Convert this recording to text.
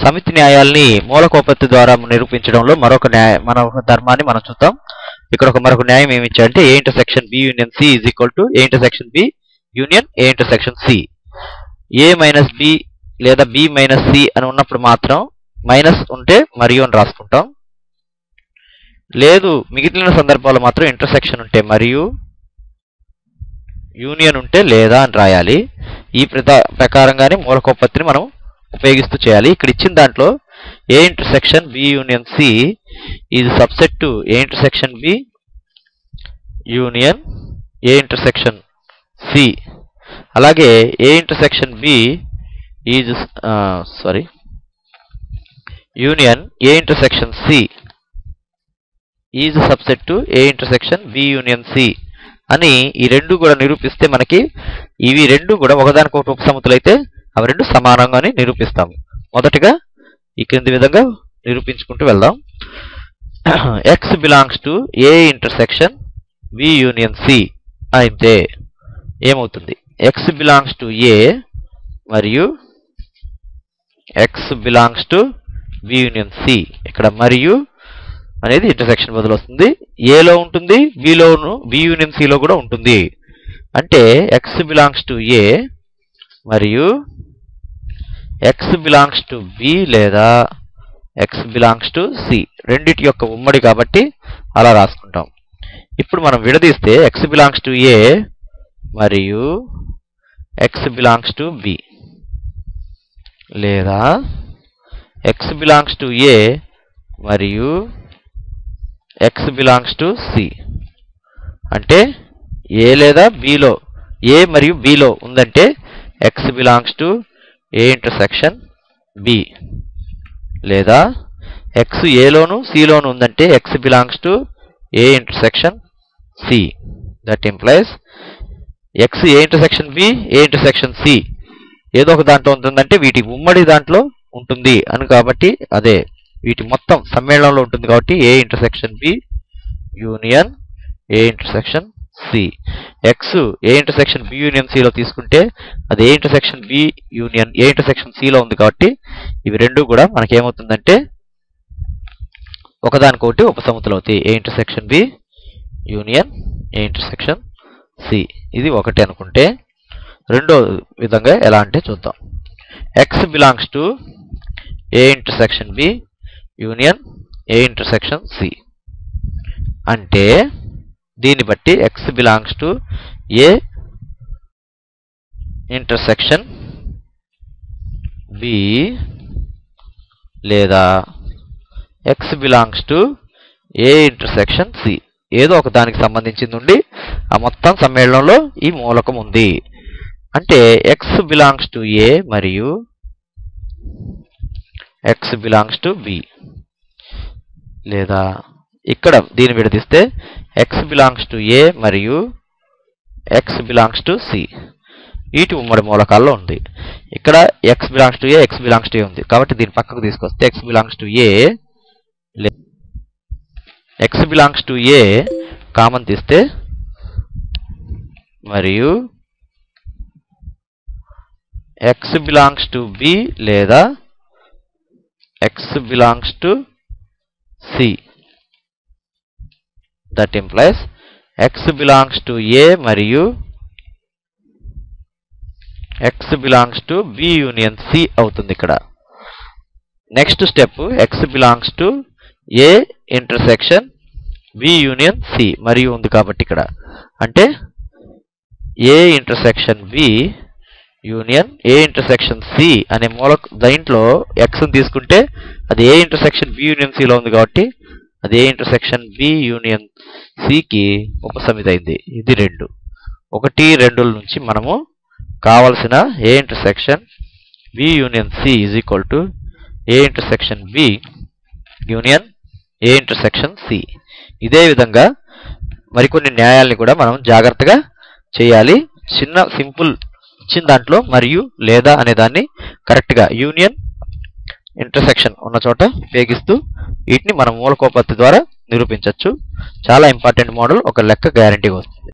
సమితి న్యాయాల్ని మూలకోపత్తి ద్వారా నిరూపించడంలో మరొక ధర్మాన్ని మనం చూద్దాం. ఇక్కడ మరొక న్యాయం ఏమి ఇచ్చారంటే A intersection B union C is equal to A intersection B union A intersection C. A minus B లేదా B మైనస్ C అని ఉన్నప్పుడు మాత్రం మైనస్ ఉంటే మరియు అని రాసుకుంటాం. లేదు మిగిలిన సందర్భాల్లో మాత్రం ఇంటర్సెక్షన్ ఉంటే మరియు, యూనియన్ ఉంటే లేదా అని రాయాలి. ఈ ప్రకారంగానే మూలకోపత్తిని మనం ఉపయోగిస్తూ చేయాలి. ఇక్కడ ఇచ్చిన దాంట్లో A intersection B union C is subset to A intersection B union A intersection C. అలాగే A intersection B is union A intersection C is subset to A intersection B union C అని ఈ రెండు కూడా నిరూపిస్తే మనకి ఇవి రెండు కూడా ఒకదానికొకటి ఉపసమితులైతే అవి రెండు సమానంగానే నిరూపిస్తాము. మొదటగా ఈ క్రింది విధంగా నిరూపించుకుంటూ వెళ్దాం. X belongs to A intersection B union C అయితే ఏమవుతుంది? X బిలాంగ్స్ టు A మరియు X belongs to B union C. ఇక్కడ మరియు అనేది ఇంటర్సెక్షన్ బదులు వస్తుంది. A లో ఉంటుంది, B యూనియన్ C లో కూడా ఉంటుంది. అంటే X బిలాంగ్స్ టు A మరియు X బిలాంగ్స్ టు B లేదా X బిలాంగ్స్ టు C రెండిటి యొక్క ఉమ్మడి కాబట్టి అలా రాసుకుంటాం. ఇప్పుడు మనం విడదీస్తే X బిలాంగ్స్ టు A మరియు X బిలాంగ్స్ టు B లేదా X బిలాంగ్స్ టు A మరియు X బిలాంగ్స్ టు C. అంటే A లేదా B లో, A మరియు B లో ఉందంటే X belongs to A intersection B లేదా X A లోను C లోను ఉందంటే X belongs to A intersection C. That implies X A intersection B A intersection C ఏదో ఒక దాంట్లో ఉంటుందంటే వీటి ఉమ్మడి దాంట్లో ఉంటుంది అని, కాబట్టి అదే వీటి మొత్తం సమ్మేళనంలో ఉంటుంది కాబట్టి A intersection B union A intersection C. X A intersection B union C లో తీసుకుంటే అది A intersection B union A intersection C లో ఉంది కాబట్టి ఇవి రెండు కూడా మనకి ఏమవుతుందంటే ఒకదానికొకటి ఉపసమితులు అవుతాయి. A intersection B union A intersection C. ఇది ఒకటి అనుకుంటే రెండో విధంగా ఎలా అంటే చూద్దాం. X belongs to A intersection B union A intersection C అంటే దీన్ని బట్టి X belongs to A intersection B లేదా X belongs to A intersection C ఏదో ఒక దానికి సంబంధించింది ఉండి ఆ మొత్తం సమ్మేళనంలో ఈ మూలకం ఉంది. అంటే X బిలాంగ్స్ టు A మరియు X బిలాంగ్స్ టు B లేదా ఇక్కడ దీన్ని విడదీస్తే X బిలాంగ్స్ టు A మరియు X బిలాంగ్స్ టు C వీటి ఉమ్మడి మూలకాల్లో ఉంది. ఇక్కడ X belongs to A X belongs to A ఉంది కాబట్టి దీన్ని పక్కకు తీసుకొస్తే X belongs to A X belongs to A common తీస్తే మరియు X బిలాంగ్స్ టు B లేదా X belongs to C. That implies X belongs to A మరియు X belongs to B union C అవుతుంది ఇక్కడ. Next step X belongs to A intersection B union C మరియు ఉంది కాబట్టి ఇక్కడ అంటే A intersection B union A intersection C అనే దీంట్లో X ని తీసుకుంటే అది A intersection B union C లో ఉంది కాబట్టి అది A intersection B union C కి ఉపసమితి అయింది. ఇది 2 1 2 నుంచి మనము కావలసిన A intersection B union C is equal to A intersection B union A intersection C. ఇదే విధంగా మరికొన్ని న్యాయాలని కూడా మనం జాగ్రత్తగా చేయాలి. చిన్న సింపుల్ ఇచ్చిన దాంట్లో మరియు లేదా అనే దాన్ని కరెక్ట్గా యూనియన్ ఇంటర్సెక్షన్ ఉన్న చోట ఉపయోగిస్తూ వీటిని మనం మూలకోపత్తి ద్వారా నిరూపించవచ్చు. చాలా ఇంపార్టెంట్ మోడల్, ఒక లెక్క గ్యారంటీగా వస్తుంది.